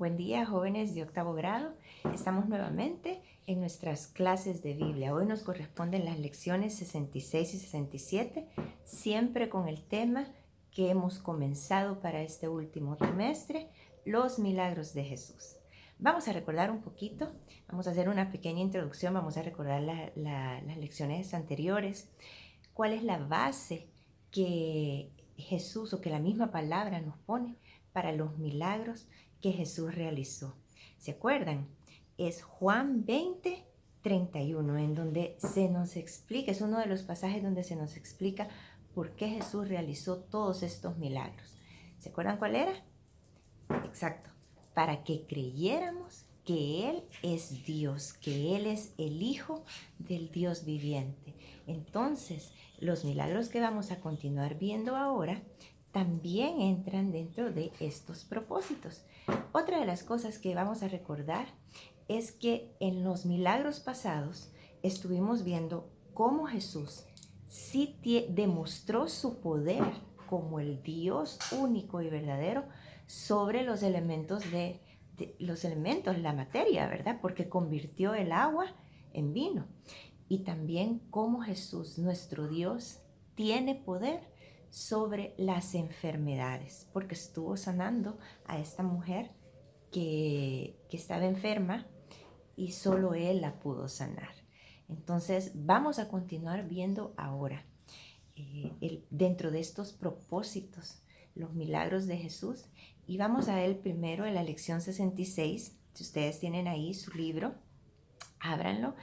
Buen día, jóvenes de octavo grado. Estamos nuevamente en nuestras clases de Biblia. Hoy nos corresponden las lecciones 66 y 67, siempre con el tema que hemos comenzado para este último trimestre, los milagros de Jesús. Vamos a recordar un poquito, vamos a hacer una pequeña introducción, vamos a recordar las lecciones anteriores, cuál es la base que Jesús o que la misma palabra nos pone para los milagros que Jesús realizó. ¿Se acuerdan? Es Juan 20:31, en donde se nos explica, es uno de los pasajes donde se nos explica por qué Jesús realizó todos estos milagros. ¿Se acuerdan cuál era? Exacto, para que creyéramos que Él es Dios, que Él es el Hijo del Dios viviente. Entonces, los milagros que vamos a continuar viendo ahora también entran dentro de estos propósitos. Otra de las cosas que vamos a recordar es que en los milagros pasados estuvimos viendo cómo Jesús sí demostró su poder como el Dios único y verdadero sobre los elementos la materia, ¿verdad? Porque convirtió el agua en vino. Y también cómo Jesús, nuestro Dios, tiene poder sobre las enfermedades, porque estuvo sanando a esta mujer que estaba enferma y solo Él la pudo sanar. Entonces vamos a continuar viendo ahora dentro de estos propósitos los milagros de Jesús, y vamos a él primero en la lección 66. Si ustedes tienen ahí su libro, ábranlo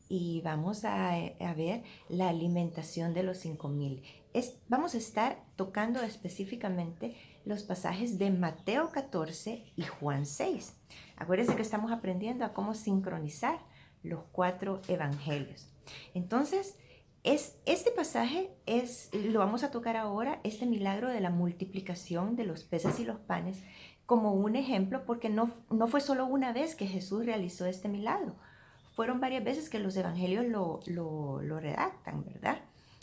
y vamos a ver la alimentación de los 5,000. Vamos a estar tocando específicamente los pasajes de Mateo 14 y Juan 6. Acuérdense que estamos aprendiendo a cómo sincronizar los 4 evangelios. Entonces, este pasaje lo vamos a tocar ahora, este milagro de la multiplicación de los peces y los panes, como un ejemplo, porque no fue solo una vez que Jesús realizó este milagro. Fueron varias veces que los evangelios lo redactan, ¿verdad?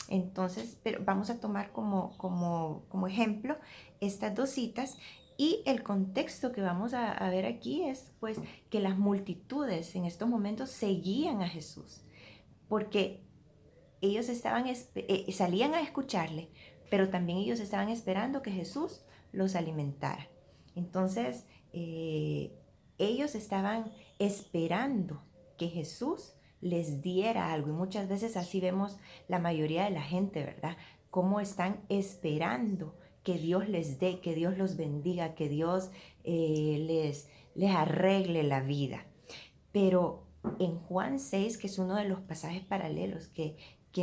Entonces, pero vamos a tomar como ejemplo estas dos citas, y el contexto que vamos a ver aquí es pues que las multitudes en estos momentos seguían a Jesús, porque ellos salían a escucharle, pero también ellos estaban esperando que Jesús los alimentara. Entonces, ellos estaban esperando que Jesús les diera algo, y muchas veces así vemos la mayoría de la gente, ¿verdad? Cómo están esperando que Dios les dé, que Dios los bendiga, que Dios les arregle la vida. Pero en Juan 6, que es uno de los pasajes paralelos que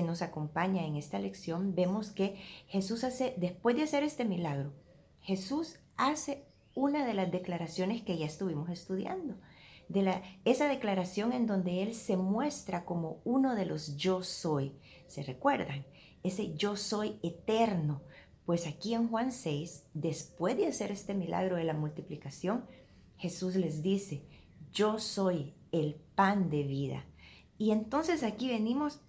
nos acompaña en esta lección, vemos que Jesús después de hacer este milagro, Jesús hace una de las declaraciones que ya estuvimos estudiando. Esa declaración en donde Él se muestra como uno de los yo soy. ¿Se recuerdan? Ese yo soy eterno. Pues aquí en Juan 6, después de hacer este milagro de la multiplicación, Jesús les dice: yo soy el pan de vida. Y entonces aquí venimos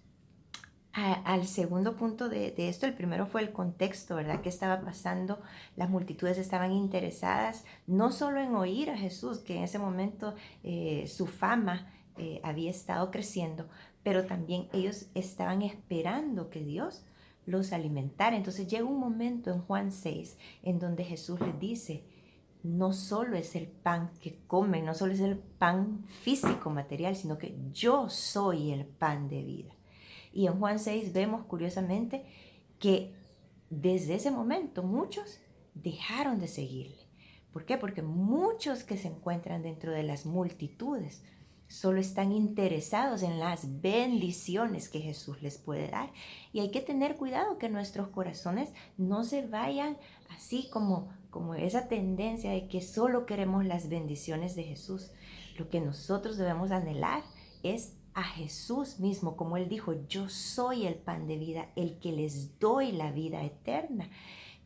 al segundo punto de esto. El primero fue el contexto, ¿verdad? ¿Qué estaba pasando? Las multitudes estaban interesadas no solo en oír a Jesús, que en ese momento su fama había estado creciendo, pero también ellos estaban esperando que Dios los alimentara. Entonces llega un momento en Juan 6 en donde Jesús les dice: no solo es el pan que comen, no solo es el pan físico, material, sino que yo soy el pan de vida. Y en Juan 6 vemos curiosamente que desde ese momento muchos dejaron de seguirle. ¿Por qué? Porque muchos que se encuentran dentro de las multitudes solo están interesados en las bendiciones que Jesús les puede dar. Y hay que tener cuidado que nuestros corazones no se vayan así como esa tendencia de que solo queremos las bendiciones de Jesús. Lo que nosotros debemos anhelar es a Jesús mismo, como Él dijo: yo soy el pan de vida, el que les doy la vida eterna.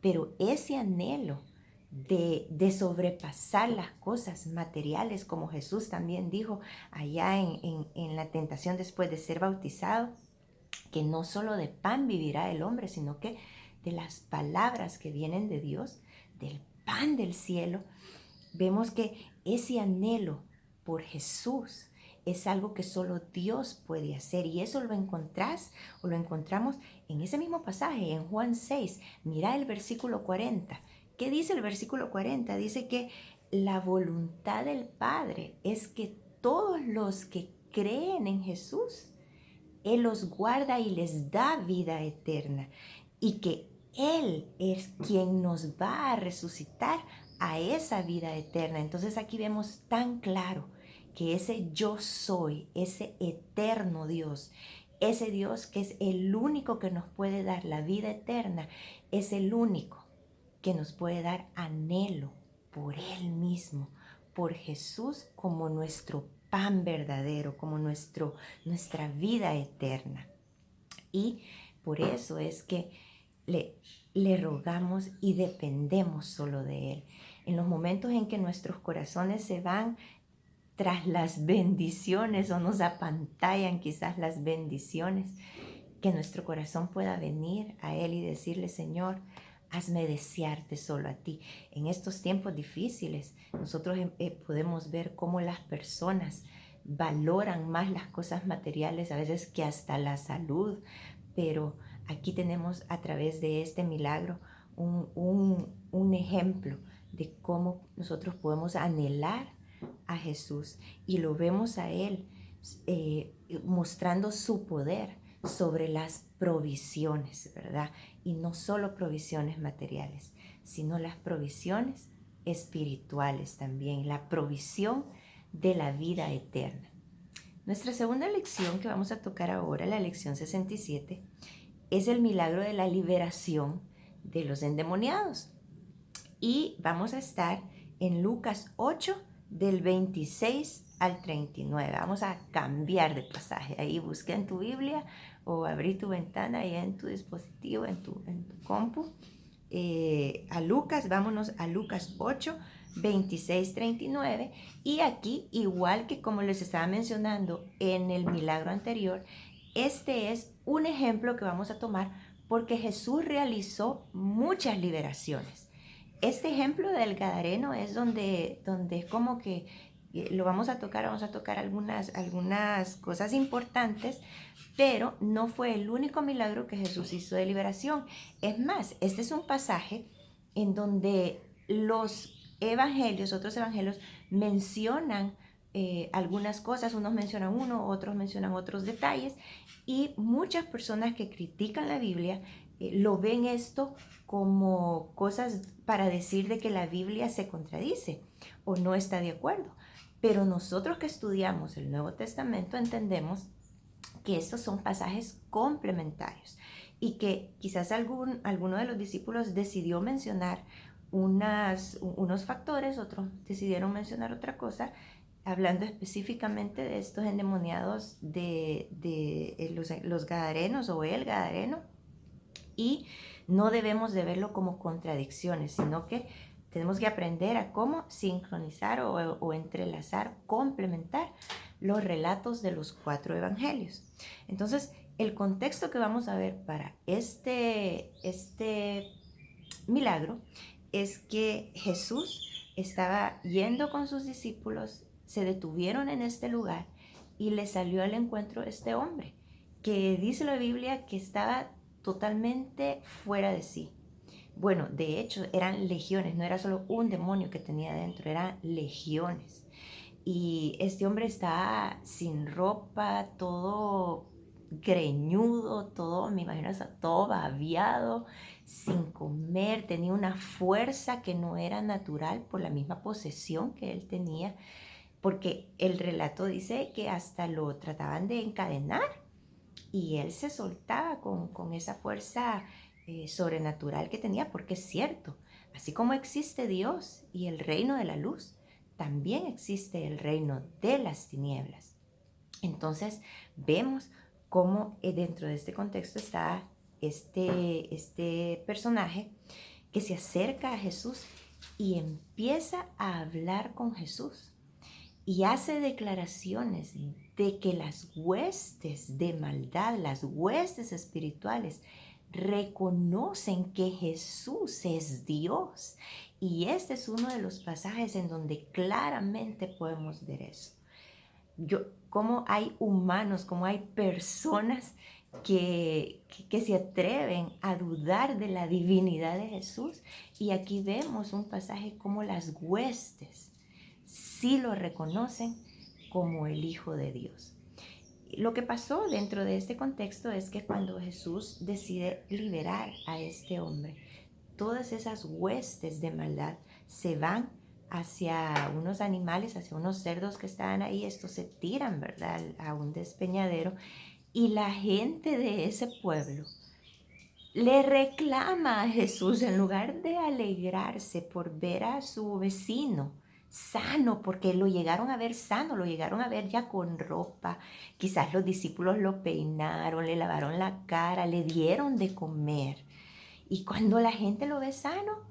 Pero ese anhelo de sobrepasar las cosas materiales, como Jesús también dijo allá en la tentación después de ser bautizado, que no solo de pan vivirá el hombre, sino que de las palabras que vienen de Dios, del pan del cielo. vemos que ese anhelo por Jesús es algo que solo Dios puede hacer, y eso lo encontramos en ese mismo pasaje, en Juan 6. Mira el versículo 40. ¿Qué dice el versículo 40? Dice que la voluntad del Padre es que todos los que creen en Jesús, Él los guarda y les da vida eterna, y que Él es quien nos va a resucitar a esa vida eterna. Entonces aquí vemos tan claro que ese yo soy, ese eterno Dios, ese Dios que es el único que nos puede dar la vida eterna, es el único que nos puede dar anhelo por Él mismo, por Jesús como nuestro pan verdadero, como nuestra vida eterna. Y por eso es que le rogamos y dependemos solo de Él. En los momentos en que nuestros corazones se van tras las bendiciones o nos apantallan quizás las bendiciones, que nuestro corazón pueda venir a Él y decirle: Señor, hazme desearte solo a ti. En estos tiempos difíciles, nosotros podemos ver cómo las personas valoran más las cosas materiales a veces que hasta la salud, pero aquí tenemos a través de este milagro un ejemplo de cómo nosotros podemos anhelar a Jesús, y lo vemos a Él mostrando su poder sobre las provisiones, ¿verdad? Y no solo provisiones materiales, sino las provisiones espirituales también, la provisión de la vida eterna. Nuestra segunda lección que vamos a tocar ahora, la lección 67, es el milagro de la liberación de los endemoniados. Y vamos a estar en Lucas 8, del 26 al 39. Vamos a cambiar de pasaje. Ahí busca en tu Biblia o abrí tu ventana ahí en tu dispositivo, en tu compu. Vámonos a Lucas 8, 26, 39. Y aquí, igual que como les estaba mencionando en el milagro anterior, este es un ejemplo que vamos a tomar porque Jesús realizó muchas liberaciones. Este ejemplo del Gadareno es donde es como que lo vamos a tocar algunas cosas importantes, pero no fue el único milagro que Jesús hizo de liberación. Es más, este es un pasaje en donde otros evangelios mencionan algunas cosas, unos mencionan uno, otros mencionan otros detalles, y muchas personas que critican la Biblia lo ven esto como cosas para decir de que la Biblia se contradice o no está de acuerdo. Pero nosotros que estudiamos el Nuevo Testamento entendemos que estos son pasajes complementarios y que quizás alguno de los discípulos decidió mencionar unos factores, otros decidieron mencionar otra cosa, hablando específicamente de estos endemoniados de los gadarenos o el gadareno. Y no debemos de verlo como contradicciones, sino que tenemos que aprender a cómo sincronizar o entrelazar, complementar los relatos de los 4 evangelios. Entonces, el contexto que vamos a ver para este milagro es que Jesús estaba yendo con sus discípulos, se detuvieron en este lugar y le salió al encuentro este hombre, que dice la Biblia que estaba totalmente fuera de sí. Bueno, de hecho eran legiones, no era solo un demonio que tenía dentro, eran legiones. Y este hombre estaba sin ropa, todo greñudo, todo, me imagino, todo babeado, sin comer, tenía una fuerza que no era natural por la misma posesión que él tenía, porque el relato dice que hasta lo trataban de encadenar y él se soltaba con esa fuerza sobrenatural que tenía, porque es cierto, así como existe Dios y el reino de la luz, también existe el reino de las tinieblas. Entonces vemos cómo dentro de este contexto está este personaje que se acerca a Jesús y empieza a hablar con Jesús y hace declaraciones de que las huestes de maldad, las huestes espirituales, reconocen que Jesús es Dios Y este es uno de los pasajes en donde claramente podemos ver eso. Cómo hay humanos, cómo hay personas que se atreven a dudar de la divinidad de Jesús. Y aquí vemos un pasaje como las huestes sí lo reconocen como el Hijo de Dios. Lo que pasó dentro de este contexto es que cuando Jesús decide liberar a este hombre, todas esas huestes de maldad se van hacia unos animales, hacia unos cerdos que estaban ahí. Estos se tiran, ¿verdad?, a un despeñadero, y la gente de ese pueblo le reclama a Jesús en lugar de alegrarse por ver a su vecino sano, porque lo llegaron a ver sano, lo llegaron a ver ya con ropa. Quizás los discípulos lo peinaron, le lavaron la cara, le dieron de comer. Y cuando la gente lo ve sano,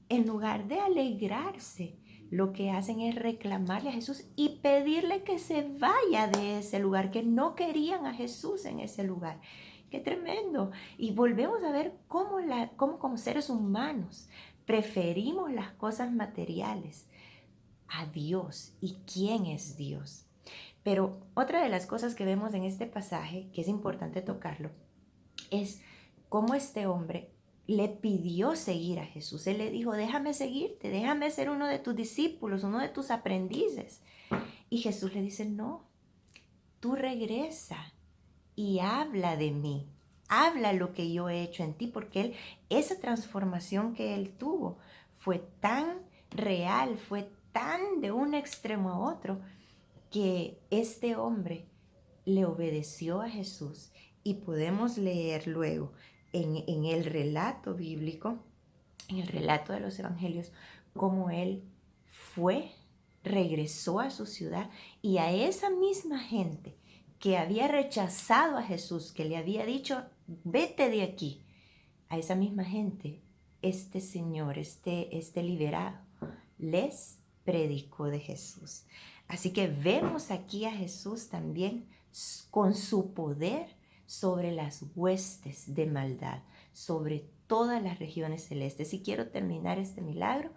en lugar de alegrarse, lo que hacen es reclamarle a Jesús y pedirle que se vaya de ese lugar, que no querían a Jesús en ese lugar. ¡Qué tremendo! Y volvemos a ver cómo como seres humanos preferimos las cosas materiales a Dios y quién es Dios. Pero otra de las cosas que vemos en este pasaje, que es importante tocarlo, es cómo este hombre le pidió seguir a Jesús. Él le dijo, déjame seguirte, déjame ser uno de tus discípulos, uno de tus aprendices. Y Jesús le dice, no, tú regresa y habla de mí, habla lo que yo he hecho en ti, porque esa transformación que él tuvo fue tan real, fue tan de un extremo a otro, que este hombre le obedeció a Jesús. Y podemos leer luego en el relato bíblico, en el relato de los evangelios, cómo él regresó a su ciudad, y a esa misma gente que había rechazado a Jesús, que le había dicho, vete de aquí, a esa misma gente, este Señor, este liberado, les predicó de Jesús. Así que vemos aquí a Jesús también con su poder sobre las huestes de maldad, sobre todas las regiones celestes. Y quiero terminar este milagro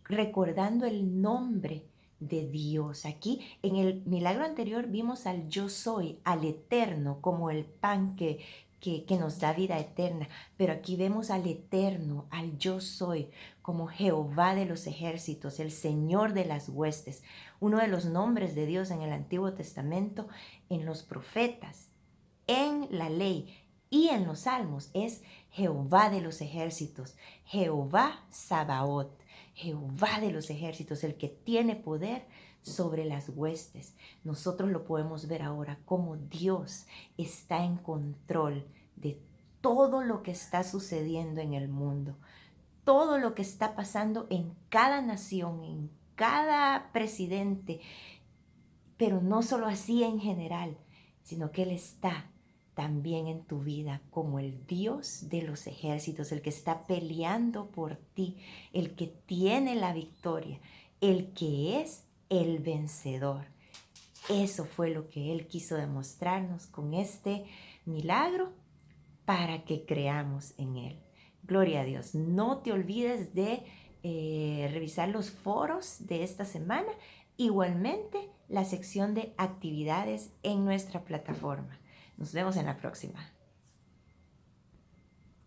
recordando el nombre de Dios. Aquí en el milagro anterior vimos al yo soy, al eterno, como el pan que nos da vida eterna. Pero aquí vemos al eterno, al yo soy, como Jehová de los ejércitos, el Señor de las huestes. Uno de los nombres de Dios en el Antiguo Testamento, en los profetas, en la ley y en los salmos, es Jehová de los ejércitos, Jehová Sabaoth, Jehová de los ejércitos, el que tiene poder sobre las huestes. Nosotros lo podemos ver ahora como Dios está en control de todo lo que está sucediendo en el mundo, todo lo que está pasando en cada nación, en cada presidente, pero no solo así en general, sino que Él está también en tu vida como el Dios de los ejércitos, el que está peleando por ti, el que tiene la victoria, el que es el vencedor. Eso fue lo que Él quiso demostrarnos con este milagro para que creamos en Él. Gloria a Dios. No te olvides de revisar los foros de esta semana, igualmente la sección de actividades en nuestra plataforma. Nos vemos en la próxima.